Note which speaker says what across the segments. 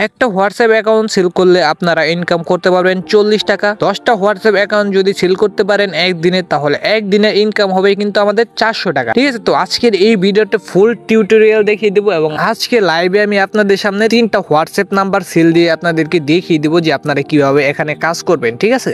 Speaker 1: একটা WhatsApp account sell করলে আপনারা ইনকাম করতে পারবেন 40 টাকা। 10টা হোয়াটসঅ্যাপ অ্যাকাউন্ট যদি সেল করতে পারেন একদিনে, তাহলে একদিনের ইনকাম হবে কিন্তু আমাদের 400 টাকা। ঠিক আছে, তো আজকের এই ভিডিওতে ফুল টিউটোরিয়াল দেখিয়ে দেবো এবং আজকে লাইভে আমি আপনাদের সামনে 3টা হোয়াটসঅ্যাপ নাম্বার সেল দিয়ে আপনাদেরকে দেখিয়ে দেবো যে আপনারা কিভাবে এখানে কাজ করবেন। ঠিক আছে,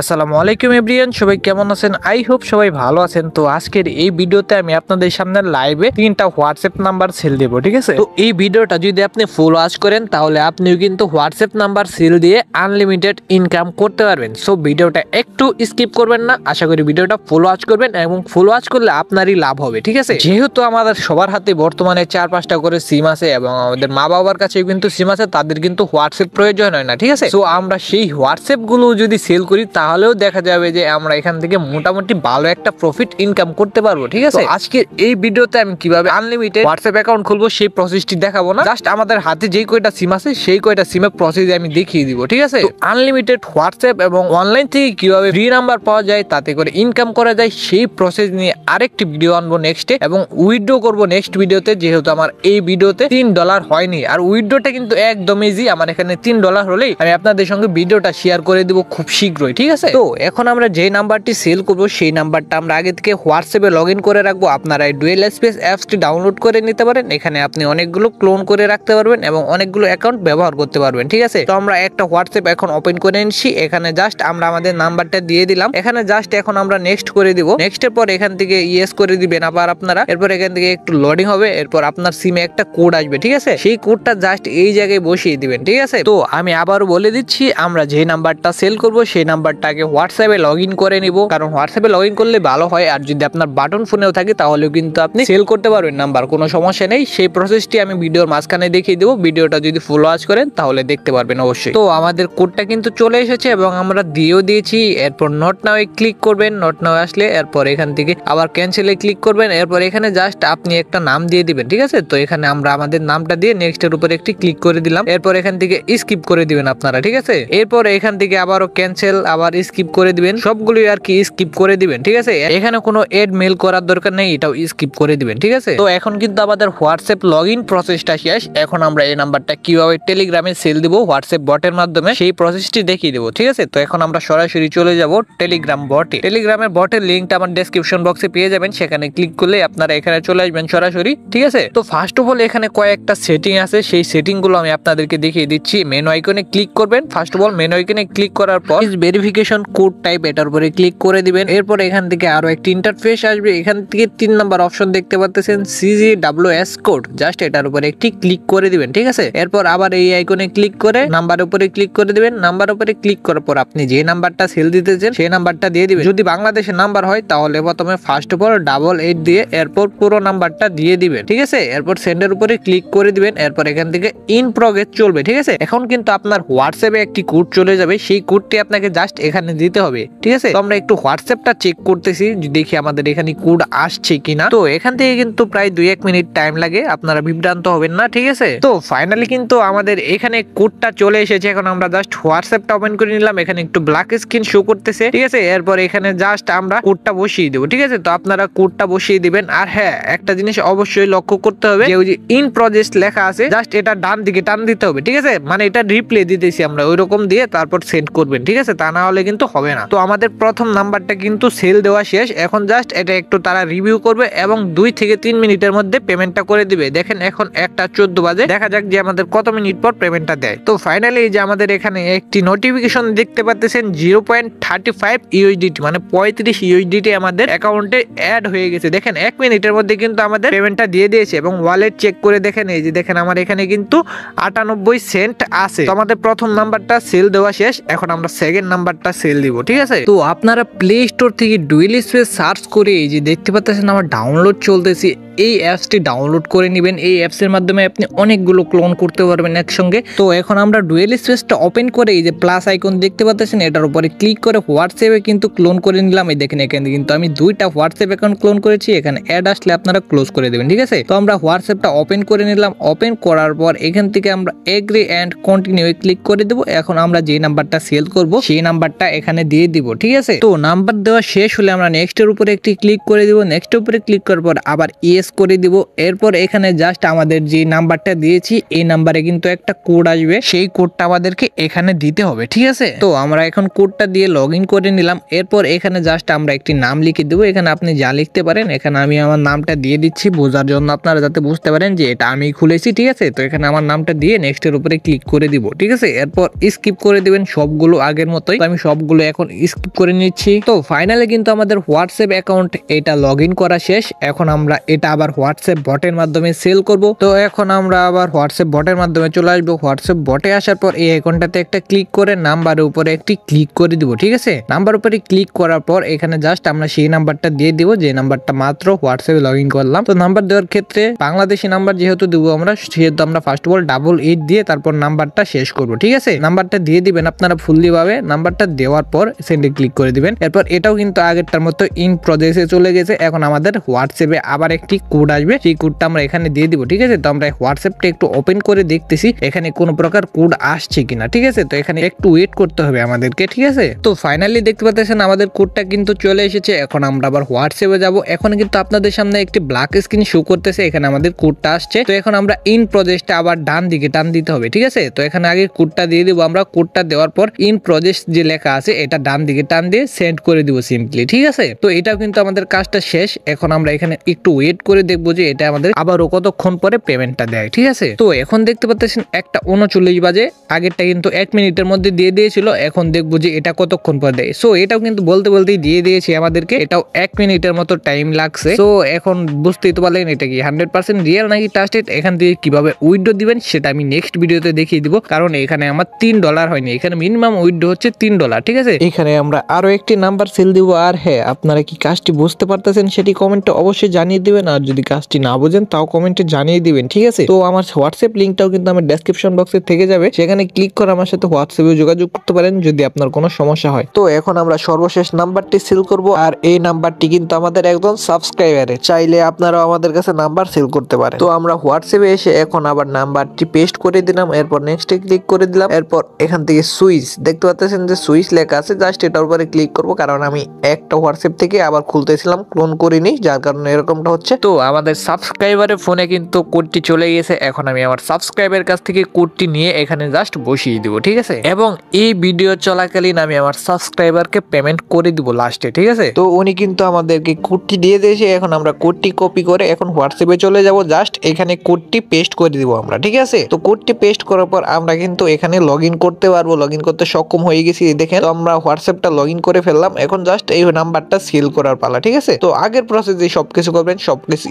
Speaker 1: আসসালামু আলাইকুম এভরিওয়ান, সবাই কেমন আছেন? আই হোপ সবাই ভালো আছেন। তো আজকের এই ভিডিওতে আমি আপনাদের সামনে লাইভে 3টা হোয়াটসঅ্যাপ নাম্বার সেল দেব। ঠিক আছে, তো এই ভিডিওটা যদি আপনি ফুল ওয়াচ করেন তাহলে আপনিও কিন্তু হোয়াটসঅ্যাপ নাম্বার সেল দিয়ে আনলিমিটেড ইনকাম করতে পারবেন। সো ভিডিওটা একটু স্কিপ করবেন না, আশা করি ভিডিওটা ফুল ওয়াচ করবেন এবং ফুল ওয়াচ করলে আপনারই লাভ হবে। ঠিক আছে, যেহেতু আমাদের সবার হাতে বর্তমানে 4-5টা করে সিম আছে এবং আমাদের মা বাবার কাছেও কিন্তু সিম আছে, তাদের কিন্তু হোয়াটসঅ্যাপ প্রয়োজন হয় না। ঠিক আছে, তো আমরা সেই হোয়াটসঅ্যাপ গুলো যদি সেল করি তাহলেও দেখা যাবে যে আমরা এখান থেকে মোটামুটি ভালো একটা প্রফিট ইনকাম করতে পারবো। ঠিক আছে, আজকে এই ভিডিওতে আমি কিভাবে আনলিমিটেড হোয়াটসঅ্যাপ অ্যাকাউন্ট খুলবো সেই প্রসেসটি দেখাবো না, জাস্ট আমাদের হাতে যেই কয়টা সিম আছে সেই কয়টা সিমের প্রসেস আমি দেখিয়ে দিব। ঠিক আছে, আনলিমিটেড হোয়াটসঅ্যাপ এবং অনলাইন থেকে কিভাবে ফ্রি নাম্বার পাওয়া যায়, তাতে করে ইনকাম করা যায়, সেই প্রসেস নিয়ে আরেকটি ভিডিও আনবো নেক্সটে এবং উইথড্র করবো নেক্সট ভিডিওতে। যেহেতু আমার এই ভিডিওতে $3 হয়নি, আর উইথড্রটা কিন্তু একদম ইজি, আমার এখানে $3 হলেই আমি আপনাদের সঙ্গে ভিডিওটা শেয়ার করে দিব খুব শীঘ্রই। ঠিক আছে, তো এখন আমরা যে নাম্বারটি সেল করব সেই নাম্বারটা আমরা আগে থেকে হোয়াটসঅ্যাপে লগ ইন করে রাখবো। আপনারা এই ডুয়েল স্পেস অ্যাপসটি ডাউনলোড করে নিতে পারেন, এখানে আপনি অনেকগুলো ক্লোন করে রাখতে পারবেন এবং অনেকগুলো অ্যাকাউন্ট ব্যবহার করতে পারবেন। ঠিক আছে, তো আমরা একটা হোয়াটসঅ্যাপ এখন ওপেন করে নিচ্ছি। এখানে জাস্ট আমরা আমাদের নাম্বারটা দিয়ে দিলাম, এখানে জাস্ট এখন আমরা নেক্সট করে দিব। নেক্সটের পর এখান থেকে ইয়েস করে দিবেন আবার আপনারা। এরপর এখান থেকে একটু লোডিং হবে, এরপর আপনার সিমে একটা কোড আসবে। ঠিক আছে, সেই কোডটা জাস্ট এই জায়গায় বসিয়ে দিবেন। ঠিক আছে, তো আমি আবার বলে দিচ্ছি, আমরা যে নাম্বারটা সেল করব সেই নাম্বারটাকে হোয়াটসঅ্যাপে লগ ইন করে নিব, কারণ হোয়াটসঅ্যাপে লগ ইন করলে ভালো হয়। আর যদি আপনার বাটন ফোনেও থাকে তাহলেও কিন্তু আপনি সেল করতে পারবেন নাম্বার, কোনো সমস্যা নেই। সেই প্রসেসটি আমি ভিডিওর মাঝখানে দেখিয়ে দেবো, ভিডিওটা যদি ফুল ওয়াচ করেন তাহলে দেখতে পারবেন অবশ্যই। তো আমাদের কোডটা কিন্তু চলে এসেছে এবং আমরা দিয়েও দিয়েছি। এরপর নট নাও এ ক্লিক করবেন, নট নাও আসলে এরপর এখান থেকে আবার ক্যান্সেলে ক্লিক করবেন। এরপর এখানে জাস্ট আপনি একটা নাম দিয়ে দিবেন। ঠিক আছে, তো এখানে আমরা আমাদের নামটা দিয়ে নেক্সটের উপরে একটি ক্লিক করে দিলাম। এরপর এখান থেকে স্কিপ করে দিবেন আপনারা। ঠিক আছে, এরপর এখান থেকে আবারও ক্যান্সেল, আবার স্কিপ করে দিবেন, সবগুলো আর কি স্কিপ করে দিবেন। ঠিক আছে, এখানে কোনো এড মেল করার দরকার নেই, এটাও স্কিপ করে দিবেন। ঠিক আছে, তো এখন কিন্তু আমাদের হোয়াটসঅ্যাপ লগ ইন প্রসেসটা শেষ। এখন আমরা এই নাম্বারটা কিভাবে টেলিগ্রামে সেল দিব হোয়াটসঅ্যাপ বটের মাধ্যমে সেই প্রসেসটি দেখিয়ে দেবো। ঠিক আছে, তো এখন আমরা সরাসরি চলে যাব টেলিগ্রাম বটে। টেলিগ্রামের বটের লিঙ্কটা আমার ডেসক্রিপশন বক্সে পেয়ে যাবেন, সেখানে ক্লিক করলে আপনারা এখানে চলে আসবেন সরাসরি। ঠিক আছে, তো ফার্স্ট অফ অল এখানে কয়েকটা সেটিং আছে, সেই সেটিং গুলো আমি আপনাদেরকে দেখিয়ে দিচ্ছি। মেনু আইকনে ক্লিক করবেন। ফার্স্ট অফ অল মেনু আইকনে ক্লিক করার পর ভেরিফিকেশন কোড টাইপ এটার উপরে ক্লিক করে দিবেন। এরপর এখান থেকে আরো একটি ইন্টারফেস আসবে, এখান থেকে 3 নাম্বার অপশন দেখতে পাচ্ছেন CGWS কোড, জাস্ট এটার উপরে একটি ক্লিক করে দিবেন। ঠিক আছে, এরপর আবার এই আইকনে ক্লিক করে নাম্বার উপরে ক্লিক করে দিবেন। নাম্বার উপরে ক্লিক করার পর আপনি যে নাম্বারটা সেল দিতেছেন সেই নাম্বারটা দিয়ে দিবেন। যদি বাংলাদেশের নাম্বার হয় তাহলে প্রথমে ফার্স্ট অফ অল 88 দিয়ে এরপর পুরো নাম্বারটা দিয়ে দিবেন। ঠিক আছে, এরপর সেন্ডের উপরে ক্লিক করে দিবেন। এরপর এখান থেকে ইন প্রোগ্রেস চলবে। ঠিক আছে, এখন কিন্তু আপনার হোয়াটসঅ্যাপে একটি কোড চলে যাবে, সেই কোডটি আপনাকে জাস্ট এখানে দিতে হবে। ঠিক আছে, তো আমরা একটু হোয়াটসঅ্যাপটা চেক করতেছি, দেখি আমাদের এখানে কোড আসছে কিনা। তো এখান থেকে কিন্তু প্রায় 2-1 মিনিট টাইম লাগে, আপনারা বিভ্রান্ত হবেন না। ঠিক আছে, তো ফাইনালি কিন্তু আমাদের এখানে কোডটা চলে এসেছে। এখন আমরা জাস্ট হোয়াটসঅ্যাপটা ওপেন করে নিলাম, এখানে একটু ব্ল্যাক স্ক্রিন শো করতেছে। ঠিক আছে, এরপর এখানে জাস্ট আমরা কোডটা বসিয়ে দেবো। ঠিক আছে, তো আপনারা কোডটা বসিয়ে দিবেন। আর হ্যাঁ, একটা জিনিস অবশ্যই লক্ষ্য করতে হবে, যে ওই যে ইন প্রজেক্ট লেখা আছে জাস্ট এটা ডান দিকে টান দিতে হবে। ঠিক আছে, মানে এটা রিপ্লে দিতেছি আমরা, ওই রকম দিয়ে তারপর সেন্ড করবেন। ঠিক আছে, তা না হলে কিন্তু হবে না। তো আমাদের প্রথম নাম্বারটা কিন্তু সেল দেওয়া শেষ। এখন জাস্ট এটা একটু তারা রিভিউ করবে এবং 2 থেকে 3 মিনিটের মধ্যে পেমেন্টটা করে দিবে। দেখেন এখন 1:14 বাজে, দেখা যাক যে আমাদের কত মিনিট পর পেমেন্টটা দেয়। তো ফাইনালি এই যে আমাদের এখানে একটি নোটিফিকেশন দেখতে পাচ্ছেন 0.35 USDT, মানে 35 USDT আমাদের অ্যাকাউন্টে অ্যাড হয়ে গেছে। দেখেন 1 মিনিটের মধ্যে কিন্তু আমাদের পেমেন্টটা দিয়ে দিয়েছে এবং ওয়ালেট চেক করে দেখেন, এই যে দেখেন আমার এখানে কিন্তু 98 সেন্ট আছে। তো আমাদের প্রথম নাম্বারটা সেল দেওয়া শেষ, এখন আমরা সেকেন্ড নাম্বারটা সেল দিব। ঠিক আছে, তো আপনারা প্লে স্টোর থেকে ডুয়েল স্পেস সার্চ করে এই যে দেখতে পাচ্ছেন আমার ডাউনলোড চলতেছে, এই অ্যাপসটি ডাউনলোড করে নেবেন। এই অ্যাপসের মাধ্যমে আপনি অনেকগুলো ক্লোন করতে পারবেন একসঙ্গে। তো এখন আমরা ডুয়েল স্পেসটা ওপেন করে এই যে প্লাস আইকন দেখতে পাচ্ছেন এটার উপরে ক্লিক করে হোয়াটসঅ্যাপে কিন্তু ক্লোন করে নিলাম। এই দেখেন এখানে কিন্তু আমি 2টা হোয়াটসঅ্যাপ অ্যাকাউন্ট ক্লোন করেছি, এখানে অ্যাড আসলে আপনারা ক্লোজ করে দেবেন। ঠিক আছে, তো আমরা হোয়াটসঅ্যাপটা ওপেন করে নিলাম। ওপেন করার পর এখান থেকে আমরা এগ্রি অ্যান্ড কন্টিনিউ ক্লিক করে দেবো। এখন আমরা যে নাম্বারটা সেল করব সেই নাম্বারটা নাম্বারটা এখানে দিয়ে দিব। ঠিক আছে, তো নাম্বার দেওয়া শেষ হলে আমরা নেক্সটের উপরে একটি ক্লিক করে দিব। নেক্সটের উপরে ক্লিক করার পর আবার ইয়েস করে দিব। এরপর এখানে জাস্ট আমাদের যে নাম্বারটা দিয়েছি এই নাম্বারে কিন্তু একটা কোড আসবে, সেই কোডটা আমাদেরকে এখানে দিতে হবে। ঠিক আছে, তো আমরা এখন কোডটা দিয়ে লগ ইন করে নিলাম। এরপর এখানে জাস্ট আমরা একটি নাম লিখে দেবো। এখানে আপনি যা লিখতে পারেন, এখানে আমি আমার নামটা দিয়ে দিচ্ছি বোঝার জন্য, আপনারা যাতে বুঝতে পারেন যে এটা আমি খুলেছি। ঠিক আছে, তো এখানে আমার নামটা দিয়ে নেক্সটের উপরে ক্লিক করে দিব। ঠিক আছে, এরপর স্কিপ করে দিবেন সবগুলো আগের মতোই। আমি সবগুলো এখন স্কিপ করে নিচ্ছি। তো ফাইনালি কিন্তু আমাদের হোয়াটসঅ্যাপ অ্যাকাউন্ট এটা লগ ইন করা শেষ। এখন আমরা এটা আবার হোয়াটসঅ্যাপ বটের মাধ্যমে সেল করব। তো এখন আমরা আবার হোয়াটসঅ্যাপ বটের মাধ্যমে চলে আসবো। হোয়াটসঅ্যাপ বটে আসার পর এই অ্যাকাউন্টটাতে একটা ক্লিক করে নাম্বারের উপরে একটি ক্লিক করে দিব। ঠিক আছে, নাম্বার উপরে ক্লিক করার পর এখানে জাস্ট আমরা সেই নাম্বারটা দিয়ে দিব যে নাম্বারটা মাত্র হোয়াটসঅ্যাপে লগ ইন করলাম। তো নাম্বার দেওয়ার ক্ষেত্রে বাংলাদেশি নাম্বার যেহেতু দিব আমরা, সেহেতু আমরা ফার্স্ট অফ অল 88 দিয়ে তারপর নাম্বারটা শেষ করব। ঠিক আছে, নাম্বারটা দিয়ে দিবেন আপনারা ফুললি ভাবে। নাম্বারটা দেওয়ার পর সেন্ডে ক্লিক করে দিবেন। এরপর এটাও কিন্তু আগেরটার মতো ইন প্রসেসে চলে গেছে। এখন আমাদের হোয়াটসঅ্যাপে আবার একটি কোড আসবে, সেই কোডটা আমরা এখানে দিয়ে দিব। ঠিক আছে, তো আমরা হোয়াটসঅ্যাপটা একটু ওপেন করে দেখতেছি এখানে কোনো প্রকার কোড আসছে কিনা। ঠিক আছে, তো এখানে একটু ওয়েট করতে হবে আমাদেরকে। ঠিক আছে, তো ফাইনালি দেখতে পাচ্ছেন আমাদের কোডটা কিন্তু চলে এসেছে। এখন আমরা আবার হোয়াটসঅ্যাপে যাব। এখন কিন্তু আপনাদের সামনে একটি ব্ল্যাক স্ক্রিন শো করতেছে, এখানে আমাদের কোডটা আসছে। তো এখন আমরা ইন প্রসেসটা আবার ডান দিকে টান দিতে হবে। ঠিক আছে, তো এখানে আগে কোডটা দিয়ে দিব আমরা। কোডটা দেওয়ার পর ইন প্রসেস যে লেখা আছে এটা ডান দিকে টান দিয়ে সেন্ড করে দিব সিম্পলি। ঠিক আছে, তো এটাও কিন্তু আমাদের কাজটা শেষ। এখন আমরা এখানে একটু ওয়েট করে দেখবো যে এটা আমাদের আবারও কতক্ষণ পরে পেমেন্টটা দেয়। ঠিক আছে, তো এখন দেখতে পাচ্ছেন 1:39 বাজে। আগেরটা কিন্তু 1 মিনিটের মধ্যে দিয়ে দিয়েছিল, এখন দেখবো যে এটা কতক্ষণ পর দেয়। সো এটাও কিন্তু বলতে বলতেই দিয়ে দিয়েছে আমাদেরকে, এটাও 1 মিনিটের মতো টাইম লাগছে। তো এখন বুঝতেই তো পারলেন এটা কি 100% রিয়েল নাকি ট্রাস্টেড। এখান থেকে কিভাবে উইথড্র দিবেন সেটা আমি নেক্সট ভিডিওতে দেখিয়ে দিব, কারণ এখানে আমার $3 হয়নি, এখানে মিনিমাম উইথড্র হচ্ছে $3। ঠিক আছে, এখানে আমরা আরো একটি নাম্বার সেল দিব। আর হ্যাঁ, আপনারা কি কাজটি বুঝতে পারতেছেন সেটি কমেন্টে অবশ্যই জানিয়ে দিবেন, আর যদি কাজটি না বোঝেন তাও কমেন্টে জানিয়ে দিবেন। ঠিক আছে, তো আমার হোয়াটসঅ্যাপ লিঙ্কটাও কিন্তু আমার ডেসক্রিপশন বক্সে থেকে যাবে, সেখানে ক্লিক করে আমার সাথে হোয়াটসঅ্যাপে যোগাযোগ করতে পারেন যদি আপনার কোনো সমস্যা হয়। তো এখন আমরা সর্বশেষ নাম্বারটি সেল করব, আর এই নাম্বারটি কিন্তু আমাদের একজন সাবস্ক্রাইবারের, চাইলে আপনারাও আমাদের কাছে নাম্বার সেল করতে পারেন। তো আমরা হোয়াটসঅ্যাপে এসে এখন আবার নাম্বারটি পেস্ট করে দিলাম, এরপর নেক্সটে ক্লিক করে দিলাম। এরপর এখান থেকে সুইচ দেখতে পাচ্ছেন যে সুইচ লেখা আছে, জাস্ট এটার উপরে ক্লিক করব, কারণ আমি একটা হোয়াটসঅ্যাপ থেকে আবার খুলতেছিলাম, ক্লোন করিনি, যার কারণে এরকমটা হচ্ছে। তো আমাদের সাবস্ক্রাইবারের ফোনে কিন্তু কোডটি চলে গেছে। এখন আমি আমার সাবস্ক্রাইবারের কাছ থেকে কোডটি নিয়ে এখানে জাস্ট বসিয়ে দিব। ঠিক আছে, এবং এই ভিডিও চলাকালীন আমি আমার সাবস্ক্রাইবারকে পেমেন্ট করে দিব লাস্টে। ঠিক আছে, তো উনি কিন্তু আমাদেরকে কোডটি দিয়ে দিয়েছে। এখন আমরা কোডটি কপি করে এখন হোয়াটসঅ্যাপে চলে যাব, জাস্ট এখানে কোডটি পেস্ট করে দিব আমরা। ঠিক আছে, তো কোডটি পেস্ট করার পর আমরা কিন্তু এখানে লগ ইন করতে পারবো। লগ ইন করতে সক্ষম হয়ে গেছি দেখেন। তো আমরা হোয়াটসঅ্যাপটা লগ ইন করে ফেললাম, এখন জাস্ট এই নাম্বারটা সেল করার পালা। ঠিক আছে, তো আগের প্রসেস যে সবকিছু করবেন সবকিছু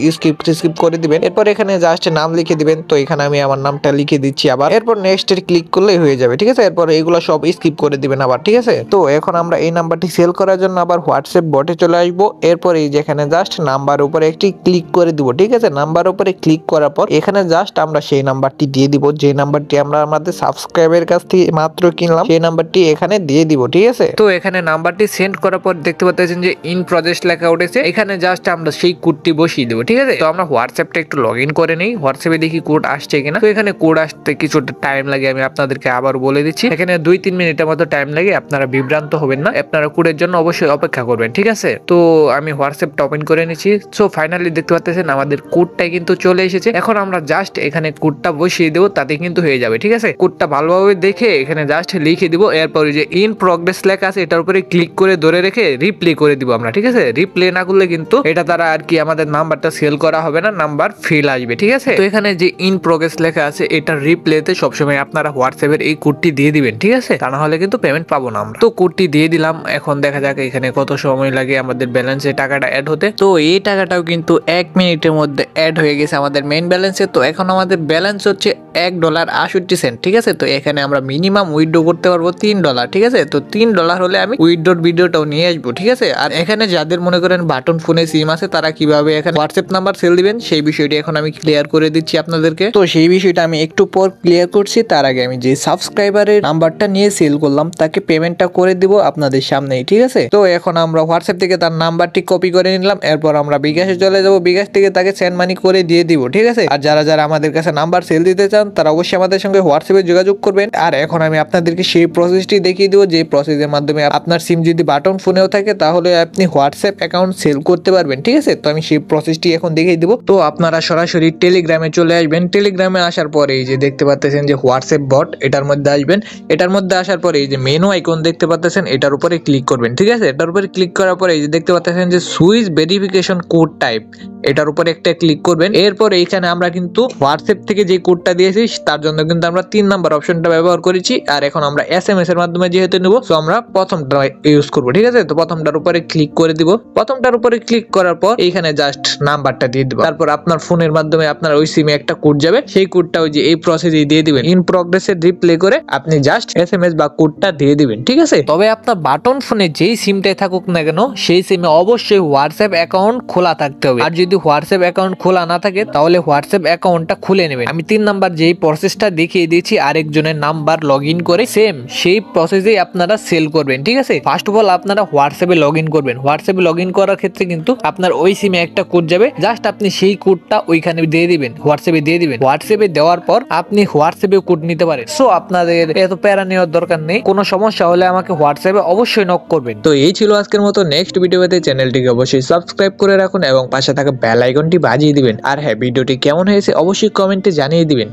Speaker 1: স্কিপ করে দিবেন। এরপর এখানে জাস্ট নাম লিখে দিবেন। তো এখানে আমি আমার নামটা লিখে দিচ্ছি আবার। এরপর নেক্সট এর ক্লিক করলেই হয়ে যাবে। ঠিক আছে, এরপর এগুলো সব স্কিপ করে দিবেন আবার। ঠিক আছে, তো এখন আমরা এই নাম্বারটি সেল করার জন্য আবার হোয়াটসঅ্যাপ বটে চলে আসবো। এরপর এই যেখানে জাস্ট নাম্বার উপরে একটি ক্লিক করে দিব। ঠিক আছে, নাম্বার উপরে ক্লিক করার পর এখানে জাস্ট আমরা সেই নাম্বারটি দিয়ে দিব, যে নাম্বারটি আমরা আমাদের সাবস্ক্রাইবের কাছ থেকে মাত্র কিনলাম, সেই নাম্বারটি এখানে দিয়ে দিব। ঠিক আছে, তো এখানে নাম্বারটি সেন্ড করার পর দেখতে পাচ্ছেন যে ইন প্রজেক্ট লেখা উঠেছে, এখানে জাস্ট আমরা সেই কোডটি বসিয়ে দেবো। ঠিক আছে, তো আমরা হোয়াটসঅ্যাপটা একটু লগ ইন করে নিই, হোয়াটসঅ্যাপে দেখি কোড আসছে কিনা। তো এখানে কোড আসতে কিছুটা টাইম লাগে, আমি আপনাদেরকে আবার বলে দিচ্ছি, এখানে 2-3 মিনিটের মতো টাইম লাগে। আপনারা বিভ্রান্ত হবেন না, আপনারা কোডের জন্য অবশ্যই অপেক্ষা করবেন। ঠিক আছে, তো আমি হোয়াটসঅ্যাপটা ওপেন করে নিচ্ছি। সো ফাইনালি দেখতে পাচ্ছেন আমাদের কোডটা কিন্তু চলে এসেছে। এখন আমরা জাস্ট এখানে কোডটা বসিয়ে দেবো, তাতে কিন্তু হয়ে যাবে। ঠিক আছে, কোডটা ভালোভাবে দেখে এখানে জাস্ট লিখে দিব। এরপর যে ইন প্রগ্রেস লেখা আছে এটার উপরে ক্লিক করে ধরে রেখে রিপ্লে করে দিব আমরা। ঠিক আছে, রিপ্লে না করলে কিন্তু এটা দ্বারা আর কি আমাদের নাম্বারটা সেল করা হবে না, নাম্বার ফেল আসবে। ঠিক আছে, তো এখানে যে ইন প্রগ্রেস লেখা আছে এটা রিপ্লেতে সবসময় আপনারা হোয়াটসঅ্যাপের এই কোডটি দিয়ে দিবেন। ঠিক আছে, তা না হলে কিন্তু পেমেন্ট পাবো না আমরা। তো কোডটি দিয়ে দিলাম, এখন দেখা যাক এখানে কত সময় লাগে আমাদের ব্যালেন্সে টাকাটা অ্যাড হতে। তো এই টাকাটাও কিন্তু 1 মিনিটের মধ্যে অ্যাড হয়ে গেছে আমাদের মেইন ব্যালেন্সে। তো এখন আমাদের ব্যালেন্স হচ্ছে $1.68। ঠিক আছে, তো এখানে আমরা মিনিমাম উইথড্র করতে পারবো $3। ঠিক আছে, তো $3 হলে আমি উইথড্রর ভিডিওটাও নিয়ে আসবো। ঠিক আছে, আর এখানে যাদের মনে করেন বাটন ফোনে সিম আছে তারা কিভাবে এখানে হোয়াটসঅ্যাপ নাম্বার সেল দিবেন সেই বিষয়টি এখন আমি ক্লিয়ার করে দিচ্ছি আপনাদেরকে। তো সেই বিষয়টা আমি একটু পর ক্লিয়ার করছি, তার আগে আমি যে সাবস্ক্রাইবারের নাম্বারটা নিয়ে সেল করলাম তাকে পেমেন্টটা করে দিব আপনাদের সামনেই। ঠিক আছে, তো এখন আমরা হোয়াটসঅ্যাপ থেকে তার নাম্বারটি কপি করে নিলাম, এরপর আমরা বিকাশে চলে যাব, বিকাশ থেকে তাকে সেন্ড মানি করে দিয়ে দিব। ঠিক আছে, আর যারা যারা আমাদের কাছে নাম্বার সেল দিতে চান তারা অবশ্যই আমাদের সঙ্গে হোয়াটসঅ্যাপে যোগাযোগ করবেন। আর এখন আমি আপনাদেরকে সেই প্রসেসটি দেখিয়ে দিব যে প্রসেসের মাধ্যমে আপনার সিম যদি বাটন ফোনেও থাকে তাহলে আপনি হোয়াটসঅ্যাপ অ্যাকাউন্ট সেল করতে পারবেন। ঠিক আছে, তো আমি সেই প্রসেসটি এখন দেখিয়ে দেবো। তো আপনারা সরাসরি টেলিগ্রামে চলে আসবেন। টেলিগ্রামে আসার পরে এই যে দেখতে পাচ্ছেন যে হোয়াটসঅ্যাপ বট, এটার মধ্যে আসবেন। এটার মধ্যে আসার পরে এই যে মেনু আইকন দেখতে পাচ্ছেন, এটার উপরে ক্লিক করবেন। ঠিক আছে, এটার উপরে ক্লিক করার পরে এই যে দেখতে পাচ্ছেন যে সুইচ ভেরিফিকেশন কোড টাইপ, এটার উপরে একটা ক্লিক করবেন। এরপর এইখানে আমরা কিন্তু হোয়াটসঅ্যাপ থেকে যে কোডটা দিয়েছি তার জন্য কিন্তু আমরা 3 নাম্বার অপশনটা ব্যবহার করেছি। আর এখন আমরা এসএমএস এর মাধ্যমে যেহেতু নেব, তো আমরা প্রথমটা ইউজ করব। ঠিক আছে, তো প্রথমটার উপরে ক্লিক করে দিব। প্রথমটার উপরে ক্লিক করার পর এইখানে জাস্ট নাম্বারটা দিয়ে দিব। তারপর আপনার ফোনের মাধ্যমে আপনার ওই সিমে একটা কোড যাবে, সেই কোডটা ওই যে এই প্রসেসে দিয়ে দিবেন। ইন প্রগ্রেসে রিপ্লে করে আপনি জাস্ট এসএমএস বা কোডটা দিয়ে দিবেন। ঠিক আছে, তবে আপনার বাটন ফোনে যেই সিমটাই থাকুক না কেন সেই সিমে অবশ্যই হোয়াটসঅ্যাপ অ্যাকাউন্ট খোলা থাকতে হবে। আর যদি হোয়াটসঅ্যাপ অ্যাকাউন্ট খোলা না থাকে তাহলে হোয়াটসঅ্যাপ অ্যাকাউন্টটা খুলে নেবেন। আমি 3 নাম্বার যেই প্রসেসটা দেখিয়ে দিয়েছি আরেকজনের নাম্বার লগ ইন করে সেম সেই প্রসেসেই আপনারা সেল করবেন। ঠিক আছে, ফার্স্ট অফ অল আপনারা হোয়াটসঅ্যাপে লগ ইন করবেন। হোয়াটসঅ্যাপে লগ ইন করার ক্ষেত্রে কিন্তু আপনার ওই সিমে একটা কোড যাবে, জাস্ট আপনি সেই কোডটা ওইখানে দিয়ে দিবেন, হোয়াটসঅ্যাপে দিয়ে দিবেন। হোয়াটসঅ্যাপে দেওয়ার পর আপনি হোয়াটসঅ্যাপে কোড নিতে পারেন। সো আপনাদের এত প্যারা নেওয়ার দরকার নেই। কোনো সমস্যা হলে আমাকে হোয়াটসঅ্যাপে অবশ্যই নক করবেন। তো এই ছিল আজকের মতো। নেক্সট ভিডিওতে চ্যানেলটিকে অবশ্যই সাবস্ক্রাইব করে রাখুন এবং পাশে থাকা বেল আইকনটি বাজিয়ে দিবেন। আর হ্যাঁ, ভিডিওটি কেমন হয়েছে অবশ্যই কমেন্টে জানিয়ে দিবেন।